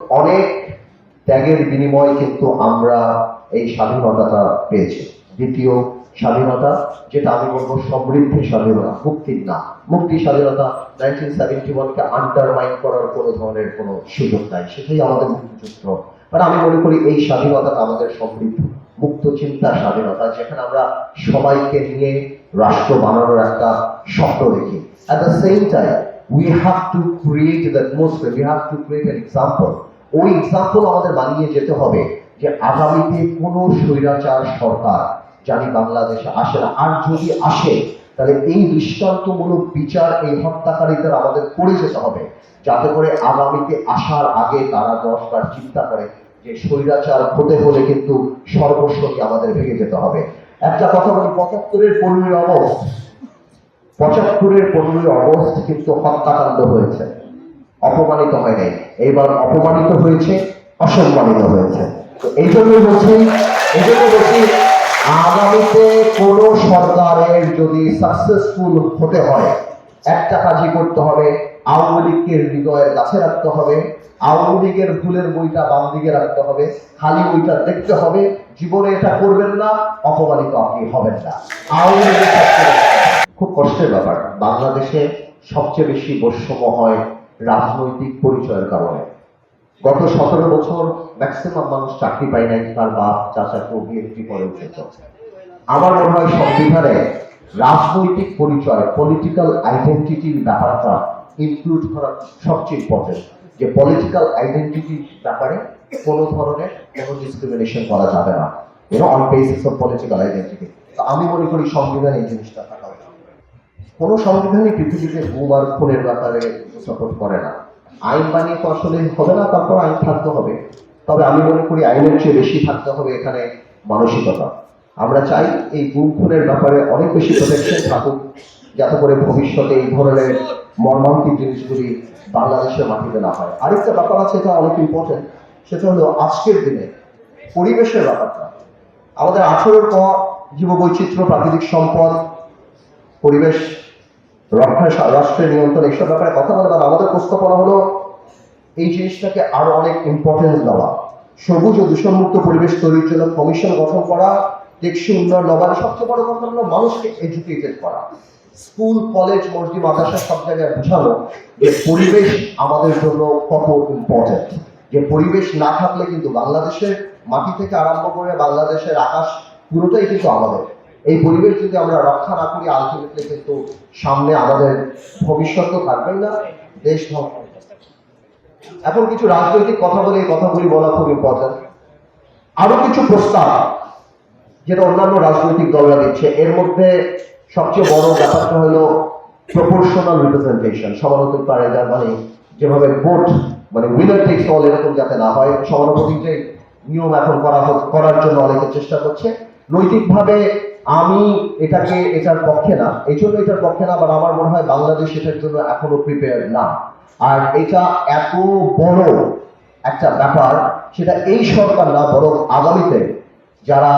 অনেক ত্যাগের বিনিময়ে কিন্তু আমরা এই স্বাধীনতাটা পেয়েছি। দ্বিতীয় স্বাধীনতা, যেটা আমি বলবো সমৃদ্ধির স্বাধীনতা, মুক্তির না। মুক্তির স্বাধীনতা 1971-কে আন্ডারমাইন করার কোনো ধরনের কোনো সুযোগ নাই, সেটাই আমাদের মুক্তিযুদ্ধ। মানে আমি মনে করি এই স্বাধীনতাটা আমাদের সমৃদ্ধ মুক্ত চিন্তার স্বাধীনতা, যেখানে আমরা সবাইকে নিয়ে রাষ্ট্র বানানোর একটা স্বপ্ন দেখি। At the same time, we have to create the atmosphere, we have to create an example. ওই এক্সাম্পল আমাদের বানিয়ে যেতে হবে যে আগামীতে কোনো স্বৈরাচার সরকার জানি বাংলাদেশে আসে না, আর যদি আসে তাহলে এই দৃষ্টান্তমূলক বিচার এই হত্যাকারীদের আমাদের করে যেতে হবে, যাতে করে আগামীতে আসার আগে তারা 10 বার চিন্তা করে যে স্বৈরাচার হতে হলে কিন্তু সর্বস্বকে আমাদের ভেঙে যেতে হবে। একটা কথা বলি, 75-15 আগস্ট কিন্তু হত্যাকাণ্ড হয়েছে, অপমানিত হয় নাই। এইবার অপমানিত হয়েছে, অসম্মানিত হয়েছে। তো এই জন্যই বলছি আগামীতে কোন সরকারের যদি সাকসেসফুল হতে হয়, একটা কাজই করতে হবে, আওয়ামী লীগকে হৃদয়ের কাছে রাখতে হবে, আওয়ামী লীগের ভুলের বইটা বাম দিকে রাখতে হবে, খালি বইটা দেখতে হবে। জীবনে এটা করবেন না, অপমানিত আপনি হবেন না। আওয়ামী লীগের খুব কষ্টের ব্যাপার, বাংলাদেশে সবচেয়ে বেশি বৈষম্য হয় রাজনৈতিক পরিচয়ের কারণে। গত 17 বছর ম্যাক্সিমাম মানুষ চাকরি পায় নাই, তার বাপ চাচাকে বিএনপি করে উঠেছে। আমার মনে হয় সংবিধানে রাজনৈতিক পরিচয়, পলিটিক্যাল আইডেন্টিটির ব্যাপারটা ইনক্লুড করা সবচেয়ে ইম্পর্টেন্ট, যে পলিটিক্যাল আইডেন্টিটির ব্যাপারে কোনো ধরনের কোনো ডিসক্রিমিনেশন করা যাবে না, on basis of political identity. তো আমি মনে করি সংবিধানে এই জিনিসটা থাকা উচিত। কোনো সংবিধানই পৃথিবীতে গুম আর খুনের ব্যাপারে সাপোর্ট করে না। আইন বানিয়ে তো আসলে হবে না, তারপর আইন থাকতে হবে। তবে আমি মনে করি আইনের চেয়ে বেশি থাকতে হবে এখানে মানসিকতা। আমরা চাই এই গুম খুনের ব্যাপারে অনেক বেশি প্রোটেকশন থাকুক, যাতে করে ভবিষ্যতে এই ধরনের মর্মান্তিক জিনিসগুলি বাংলাদেশের মাটিতে না হয়। আরেকটা ব্যাপার আছে, এটা অনেক ইম্পর্টেন্ট, সেটা হলো আজকের দিনে পরিবেশের ব্যাপারটা। আমাদের 18 ক জীববৈচিত্র্য, প্রাকৃতিক সম্পদ, পরিবেশ রক্ষা, রাষ্ট্রের নিয়ন্ত্রণ, এইসব ব্যাপারে কথা বলে, বা আমাদের প্রস্তাবনা হলো এই জিনিসটাকে আরো অনেক ইম্পর্টেন্স দেওয়া। সবুজ ও দূষণমুক্ত পরিবেশ তৈরির জন্য কমিশন গঠন করা, টেকসই উন্নয়ন নবায়ন, সবচেয়ে বড় কথা হলো মানুষকে এডুকেটেড করা। স্কুল, কলেজ, মসজিদ, মাদ্রাসা সব জায়গায় বোঝানো যে পরিবেশ আমাদের জন্য কত ইম্পর্টেন্ট, যে পরিবেশ না থাকলে কিন্তু বাংলাদেশের মাটি থেকে আরম্ভ করে বাংলাদেশের আকাশ পুরোটাই কিন্তু আমাদের। এই পরিবেশ যদি আমরা রক্ষা না করি, আলটিমেটলি কিন্তু সামনে আমাদের ভবিষ্যৎ তো থাকবেই না, দেশ ধ্বংস। এখন কিছু রাজনৈতিক কথা বলে, এই কথাগুলি বলা খুব ইম্পর্টেন্ট। আরো কিছু প্রস্তাব যেটা অন্যান্য রাজনৈতিক দলরা দিচ্ছে, এর মধ্যে সবচেয়ে বড় ব্যাপারটা হলো প্রপোর্শনাল রিপ্রেজেন্টেশন, সমানুপাতিক পারে, যার মানে যেভাবে ভোট মানে উইনার টেকস অল এরকম যাতে না হয়, সমানুপাতিক যে নিয়ম এখন করার জন্য অনেকে চেষ্টা করছে। নৈতিকভাবে আমি এটার পক্ষে না, এই জন্য এটার পক্ষে না, আবার আমার মনে হয় বাংলাদেশ এটার জন্য এখনো প্রিপেয়ার না। আর এটা এত বড় একটা ব্যাপার, সেটা এই সরকার না, বরং আগামীতে যারা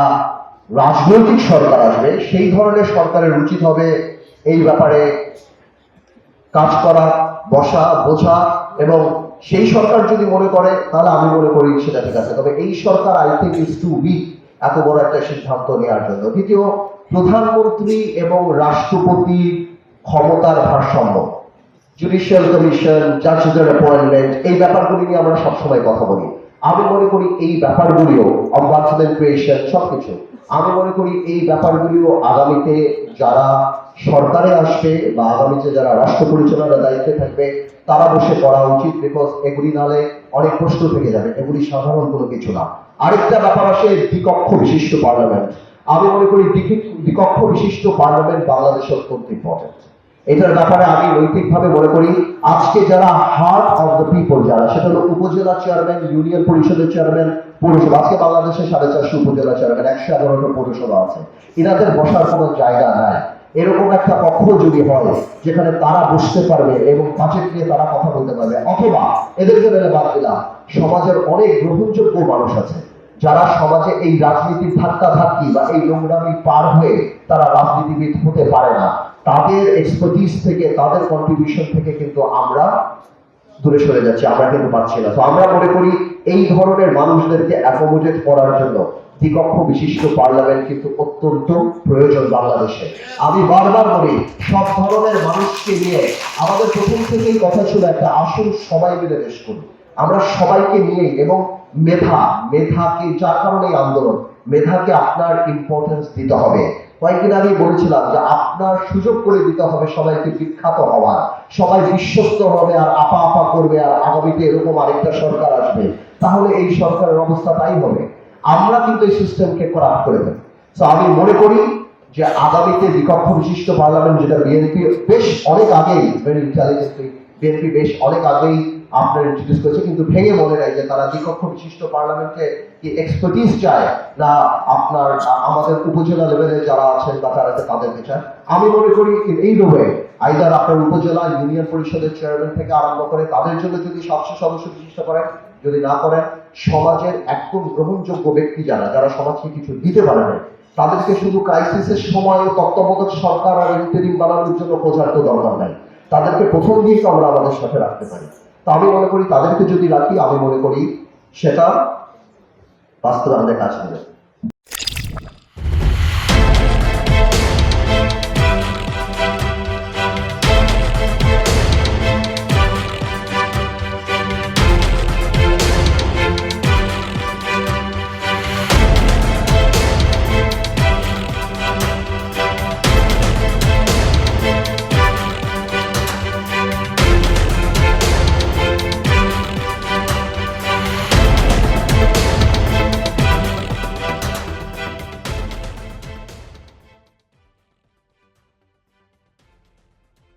রাজনৈতিক সরকার আসবে, সেই ধরনের সরকারের উচিত হবে এই ব্যাপারে কাজ করা, বসা, বোঝা। এবং সেই সরকার যদি মনে করে, তাহলে আমি মনে করি সেটা ঠিক আছে। তবে এই সরকার I think is too weak এত বড় একটা সিদ্ধান্ত নেওয়ার জন্য। দ্বিতীয়, প্রধানমন্ত্রী এবং রাষ্ট্রপতি ক্ষমতার ভারসাম্য, জুডিশিয়াল কমিশন, জাজদের অ্যাপয়েন্টমেন্ট, এই ব্যাপারগুলি নিয়ে আমরা সবসময় কথা বলি। আমি মনে করি এই ব্যাপারগুলিও, অম্বাসডার ক্রিয়েশন, সবকিছু, আমি মনে করি এই ব্যাপারগুলিও আগামীতে যারা সরকারে আসবে বা আগামীতে যারা রাষ্ট্র পরিচালনার দায়িত্বে থাকবে, তারা বসে করা উচিত। বিকজ এগুলি নালে অনেক প্রশ্ন থেকে যাবে, এগুলি সাধারণ কোনো কিছু না। আরেকটা ব্যাপার আসে দ্বিকক্ষ বিশিষ্ট পার্লামেন্ট। আমি মনে করি দ্বিকক্ষ বিশিষ্ট পার্লামেন্ট বাংলাদেশের অত্যন্ত ইম্পর্টেন্ট। এটার ব্যাপারে আমি নৈতিকভাবে মনে করি আজকে যারা হার্ট অফ দ্য পিপল, যারা, সেটা হলো উপজেলা চেয়ারম্যান, ইউনিয়ন পরিষদের চেয়ারম্যান, পৌরসভা। আজকে বাংলাদেশে 450 উপজেলা চেয়ারম্যান, 111টা পৌরসভা আছে। এনাদের বসার কোনো জায়গা নাই। এরকম একটা কক্ষ যদি হয় যেখানে তারা বসতে পারবে এবং বাজেট নিয়ে তারা কথা বলতে পারবে, অথবা এদেরকে মেলে বাদ দিলাম, সমাজের অনেক গ্রহণযোগ্য মানুষ আছে যারা সমাজে এই রাজনীতির ধাক্কা ধাক্কি বা এই নোংরামি পার হয়ে তারা রাজনীতিবিদ হতে পারে না, তাদের এক্সপার্টিস থেকে, তাদের কন্ট্রিবিউশন থেকে কিন্তু আমরা দূরে সরে যাচ্ছি, আমরা কিন্তু পাচ্ছি না। তো আমরা মনে করি এই ধরনের মানুষদেরকে অ্যাকোমোডেট করার জন্য দ্বিকক্ষ বিশিষ্ট পার্লামেন্ট কিন্তু অত্যন্ত প্রয়োজন বাংলাদেশে। আমি বারবার বলি, সব ধরনের মানুষকে নিয়ে আমাদের প্রথম থেকেই কথা ছিল একটা আসুন সবাই মিলে দেশ করি। আমরা সবাইকে নিয়ে এবং মেধাকে, যার কারণে এই আন্দোলন, মেধাকে আপনার ইম্পর্টেন্স দিতে হবে। কয়েকদিন আগে বলেছিলাম যে আপনার সুযোগ করে দিতে হবে সবাইকে বিখ্যাত হওয়ার, সবাই বিশ্বস্ত হবে আর আপা আপা করবে, আর আগামীতে এরকম আরেকটা সরকার আসবে, তাহলে এই সরকারের অবস্থা তাই হবে। আমরা কিন্তু এই সিস্টেমকে করাপ্ট করে দেব। তো আমি মনে করি যে আগামীতে দ্বিকক্ষ বিশিষ্ট পার্লামেন্ট, যেটা বিএনপি বেশ অনেক আগেই, ভেরি ইন্টেলিজেন্টলি বিএনপি বেশ অনেক আগেই আপনার ইন্ট্রোডিউস করেছে, কিন্তু ভেঙে বলে নাই যে তারা দ্বিকক্ষ বিশিষ্ট পার্লামেন্টে কি এক্সপার্টিস চায় না আপনার আমাদের উপজেলা লেভেলে যারা আছেন বা তারা তাদেরকে চায়। আমি মনে করি এই ওয়ে আইদার আপনার উপজেলা ইউনিয়ন পরিষদের চেয়ারম্যান থেকে আরম্ভ করে তাদের জন্য যদি 700 সদস্য বিশিষ্ট করেন, যদি না করেন সমাজের একদম গ্রহণযোগ্য ব্যক্তি যারা সমাজকে কিছু দিতে পারে না, তাদেরকে শুধু ক্রাইসিসের সময় তত্ত্বাবধায়ক সরকার আর ইন্টারিম বানানোর জন্য খোঁজার তো দরকার নাই, তাদেরকে প্রথম দিয়েই আমরা আমাদের সাথে রাখতে পারি। তো আমি মনে করি তাদেরকে যদি রাখি, আমি মনে করি সেটা বাস্তবায়নের কাজ হবে।